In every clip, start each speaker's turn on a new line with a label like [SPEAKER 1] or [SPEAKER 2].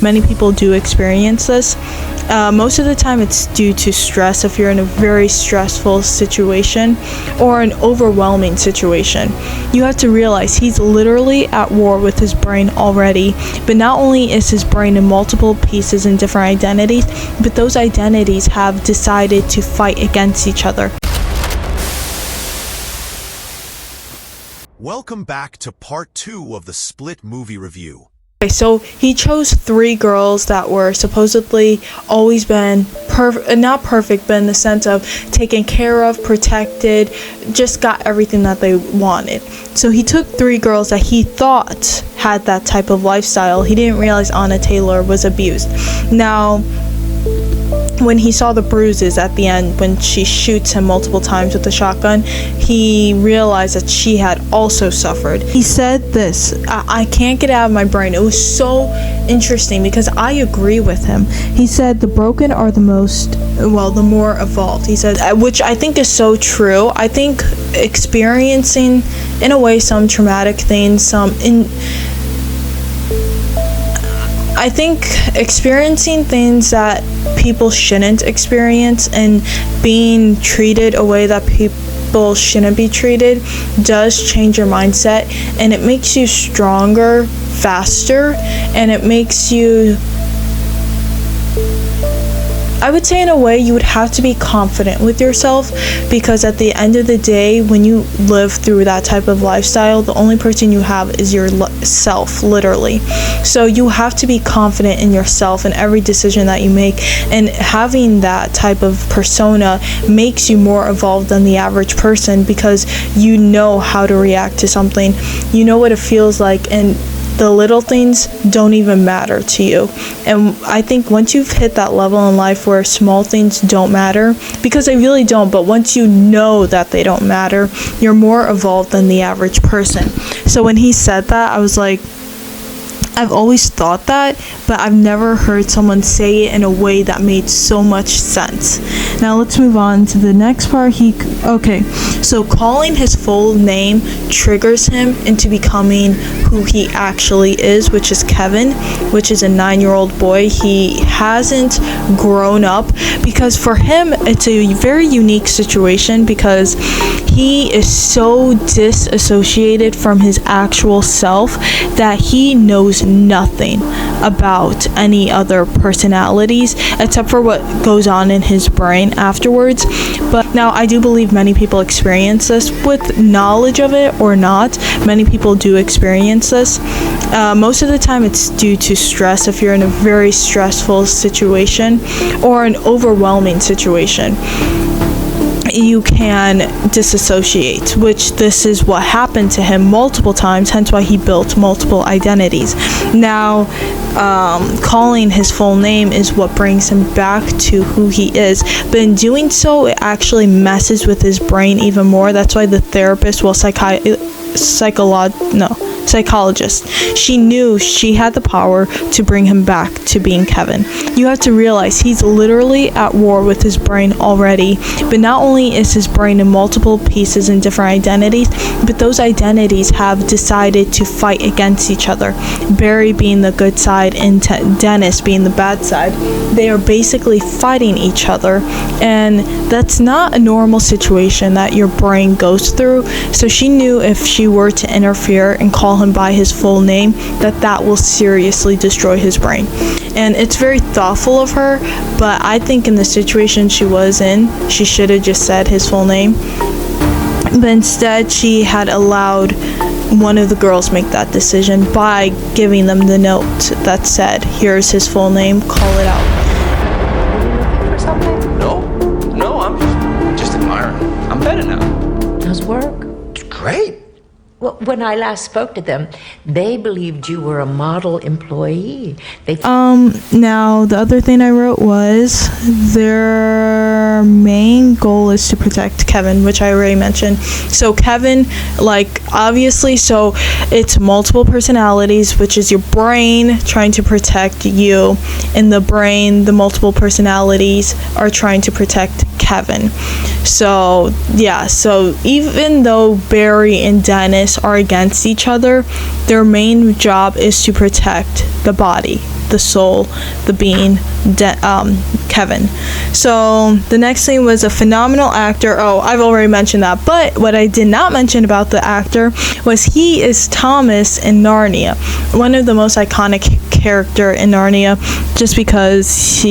[SPEAKER 1] many people do experience this. Most of the time it's due to stress. If you're in a very stressful situation or an overwhelming situation, you have to realize he's literally at war with his brain already. But not only is his brain in multiple pieces and different identities, but those identities have decided to fight against each other.
[SPEAKER 2] Welcome back to part 2 of the Split movie review.
[SPEAKER 1] Okay, so he chose 3 girls that were supposedly always been not perfect, but in the sense of taken care of, protected, just got everything that they wanted. So he took 3 girls that he thought had that type of lifestyle. He didn't realize Anna Taylor was abused. Now, when he saw the bruises at the end when she shoots him multiple times with the shotgun, he realized that she had also suffered. He said this, I can't get it out of my brain. It was so interesting because I agree with him. He said the broken are the more evolved. He said, which I think is so true. I think experiencing, in a way, some traumatic things, I think experiencing things that people shouldn't experience and being treated a way that people shouldn't be treated does change your mindset, and it makes you stronger, faster, and it makes you, I would say in a way you would have to be confident with yourself, because at the end of the day, when you live through that type of lifestyle, the only person you have is yourself, literally. So you have to be confident in yourself in every decision that you make, and having that type of persona makes you more evolved than the average person, because you know how to react to something, you know what it feels like, and the little things don't even matter to you. And I think once you've hit that level in life where small things don't matter, because they really don't, but once you know that they don't matter, you're more evolved than the average person. So when he said that, I was like, I've always thought that, but I've never heard someone say it in a way that made so much sense. Now let's move on to the next part. So calling his full name triggers him into becoming who he actually is, which is Kevin, which is a 9-year-old boy. He hasn't grown up, because for him it's a very unique situation, because he is so disassociated from his actual self that he knows nothing about any other personalities except for what goes on in his brain afterwards. But now I do believe many people experience this, with knowledge of it or not. Many people do experience this. Most of the time it's due to stress. If you're in a very stressful situation or an overwhelming situation, you can disassociate, which this is what happened to him multiple times, hence why he built multiple identities. Now, calling his full name is what brings him back to who he is, but in doing so, it actually messes with his brain even more. That's why the therapist, psychologist, she knew she had the power to bring him back to being Kevin. You have to realize he's literally at war with his brain already, but not only is his brain in multiple pieces and different identities, but those identities have decided to fight against each other. Barry being the good side and Dennis being the bad side. They are basically fighting each other, and that's not a normal situation that your brain goes through. So she knew if she were to interfere and call him by his full name, that will seriously destroy his brain. And it's very thoughtful of her, but I think in the situation she was in, she should have just said his full name. But instead, she had allowed one of the girls make that decision by giving them the note that said, here's his full name, call it out.
[SPEAKER 3] Or something? No, I'm just admiring. I'm better now.
[SPEAKER 4] How's work?
[SPEAKER 3] It's great.
[SPEAKER 4] Well, when I last spoke to them, they believed you were a model employee.
[SPEAKER 1] Now the other thing I wrote was their main goal is to protect Kevin, which I already mentioned. So Kevin, obviously, so it's multiple personalities, which is your brain trying to protect you. In the brain, the multiple personalities are trying to protect Kevin. So yeah, so even though Barry and Dennis are against each other, their main job is to protect the body, the soul, the being, Kevin. So the next thing was a phenomenal actor. Oh, I've already mentioned that, but what I did not mention about the actor was he is Thomas in Narnia, one of the most iconic character in Narnia, just because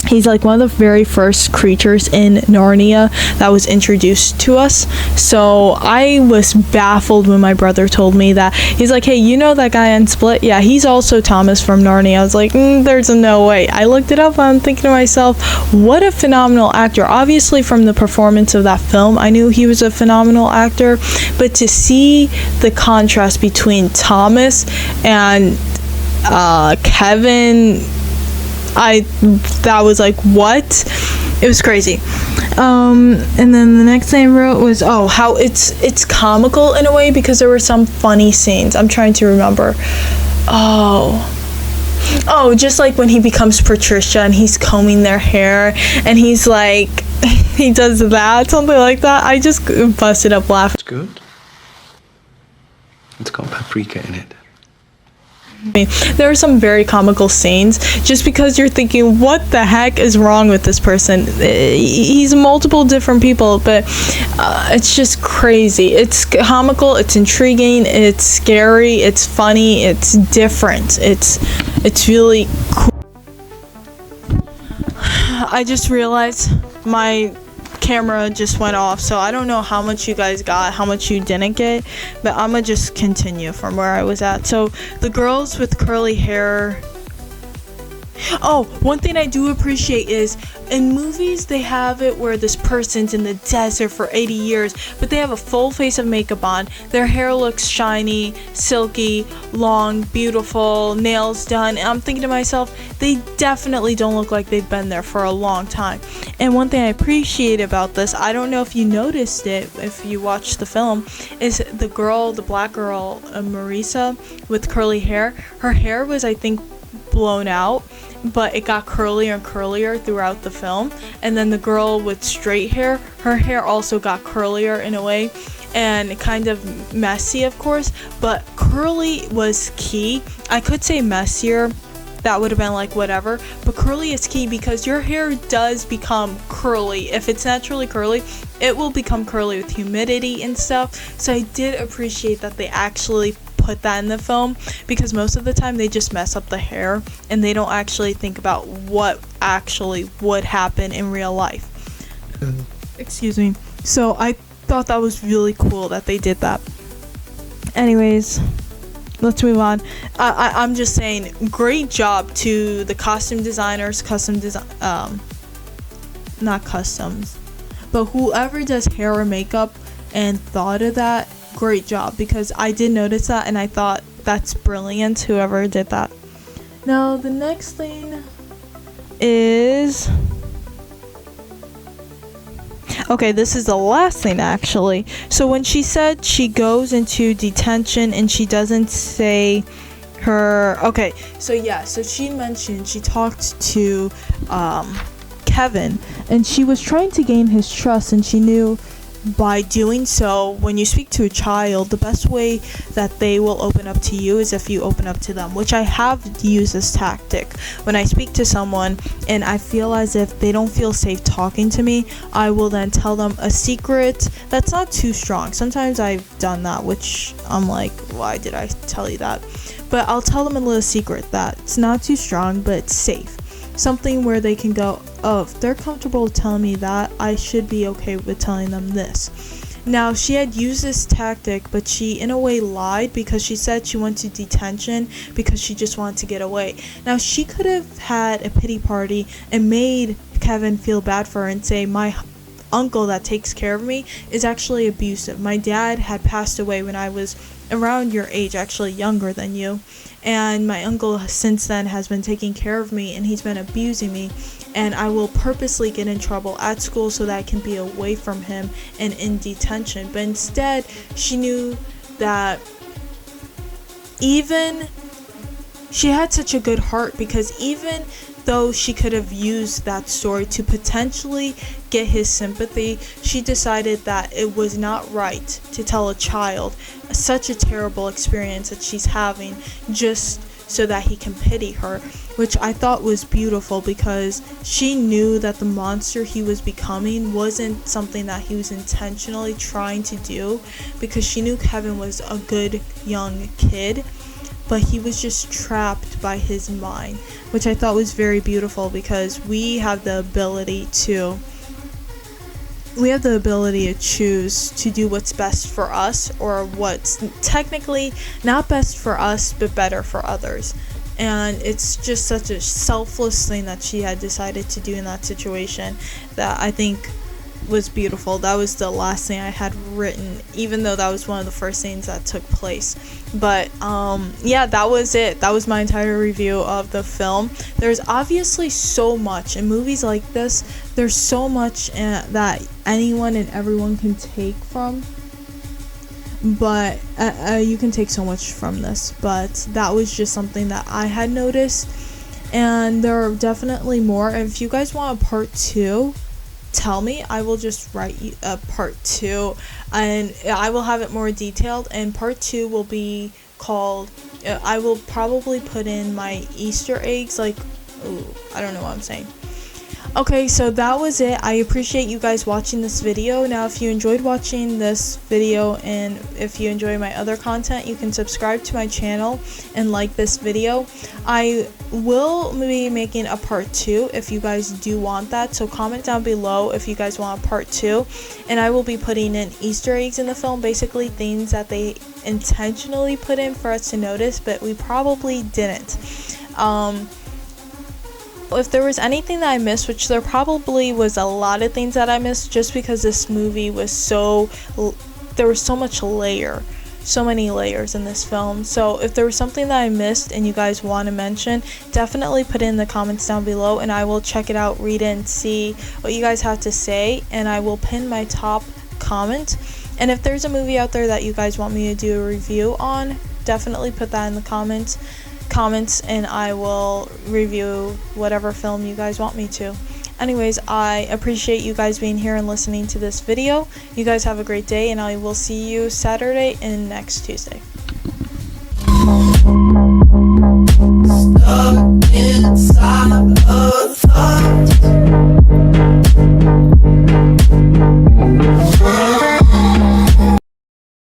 [SPEAKER 1] he's like one of the very first creatures in Narnia that was introduced to us. So I was baffled when my brother told me that. He's like, hey, you know that guy on Split? Yeah, he's also Thomas from Narnia. I was like, there's no way. I looked it up and I'm thinking to myself, what a phenomenal actor. Obviously from the performance of that film, I knew he was a phenomenal actor, but to see the contrast between Thomas and Kevin, that was like, what? It was crazy. And then the next thing I wrote was, how it's comical in a way, because there were some funny scenes. I'm trying to remember. Just like when he becomes Patricia and he's combing their hair and he's like, he does that, something like that. I just busted up laughing.
[SPEAKER 3] It's good. It's got paprika in it.
[SPEAKER 1] There are some very comical scenes, just because you're thinking, what the heck is wrong with this person? He's multiple different people, but it's just crazy. It's comical, it's intriguing, it's scary, it's funny, it's different. It's really cool. I just realized my camera just went off, so I don't know how much you guys got, how much you didn't get, but I'm gonna just continue from where I was at. So the girls with curly hair. One thing I do appreciate is in movies they have it where this person's in the desert for 80 years, but they have a full face of makeup on. Their hair looks shiny, silky, long, beautiful, nails done. And I'm thinking to myself, they definitely don't look like they've been there for a long time. And one thing I appreciate about this, I don't know if you noticed it if you watched the film, is the black girl, Marisa, with curly hair. Her hair was, I think, blown out, but it got curlier and curlier throughout the film. And then the girl with straight hair, her hair also got curlier in a way, and kind of messy, of course, but curly was key. I could say messier, that would have been like whatever, but curly is key because your hair does become curly. If it's naturally curly, it will become curly with humidity and stuff. So I did appreciate that they actually put that in the film, because most of the time they just mess up the hair and they don't actually think about what actually would happen in real life. Excuse me. So I thought that was really cool that they did that. Anyways, let's move on. I'm just saying, great job to the costume designers, not customs, but whoever does hair or makeup and thought of that, great job, because I did notice that and I thought that's brilliant, whoever did that. Now the next thing is, this is the last thing actually. So when she said she goes into detention and she doesn't say her, so she mentioned she talked to Kevin and she was trying to gain his trust, and she knew by doing so, when you speak to a child, the best way that they will open up to you is if you open up to them, which I have used this tactic. When I speak to someone and I feel as if they don't feel safe talking to me, I will then tell them a secret that's not too strong. Sometimes I've done that, which I'm like, why did I tell you that? But I'll tell them a little secret that's not too strong, but it's safe. Something where they can go, if they're comfortable telling me that, I should be okay with telling them this. Now, she had used this tactic, but she in a way lied, because she said she went to detention because she just wanted to get away. Now, she could have had a pity party and made Kevin feel bad for her and say, my uncle that takes care of me is actually abusive. My dad had passed away when I was around your age, actually younger than you, and my uncle since then has been taking care of me and he's been abusing me, and I will purposely get in trouble at school so that I can be away from him and in detention. But instead, she knew that she had such a good heart, because even though she could have used that story to potentially get his sympathy, she decided that it was not right to tell a child such a terrible experience that she's having just so that he can pity her, which I thought was beautiful because she knew that the monster he was becoming wasn't something that he was intentionally trying to do, because she knew Kevin was a good young kid, but he was just trapped by his mind, which I thought was very beautiful, because we have the ability to choose to do what's best for us, or what's technically not best for us but better for others. And it's just such a selfless thing that she had decided to do in that situation that I think was beautiful. That was the last thing I had written, even though that was one of the first things that took place. But yeah, that was it. That was my entire review of the film. There's obviously so much in movies like this. There's so much that anyone and everyone can take from, but you can take so much from this, but that was just something that I had noticed, and there are definitely more. And if you guys want a part 2, tell me. I will just write you a part 2, and I will have it more detailed, and part 2 will be called, I will probably put in my Easter eggs, like, I don't know what I'm saying. Okay, so that was it. I appreciate you guys watching this video. Now, if you enjoyed watching this video and if you enjoy my other content, you can subscribe to my channel and like this video. I will be making a part 2 if you guys do want that, so comment down below if you guys want a part 2, and I will be putting in Easter eggs in the film, basically things that they intentionally put in for us to notice, but we probably didn't. If there was anything that I missed, which there probably was a lot of things that I missed, just because this movie was there was so many layers in this film. So if there was something that I missed and you guys want to mention, definitely put it in the comments down below, and I will check it out, read it, and see what you guys have to say, and I will pin my top comment. And if there's a movie out there that you guys want me to do a review on, definitely put that in the comments, and I will review whatever film you guys want me to. Anyways, I appreciate you guys being here and listening to this video. You guys have a great day, and I will see you Saturday and next Tuesday.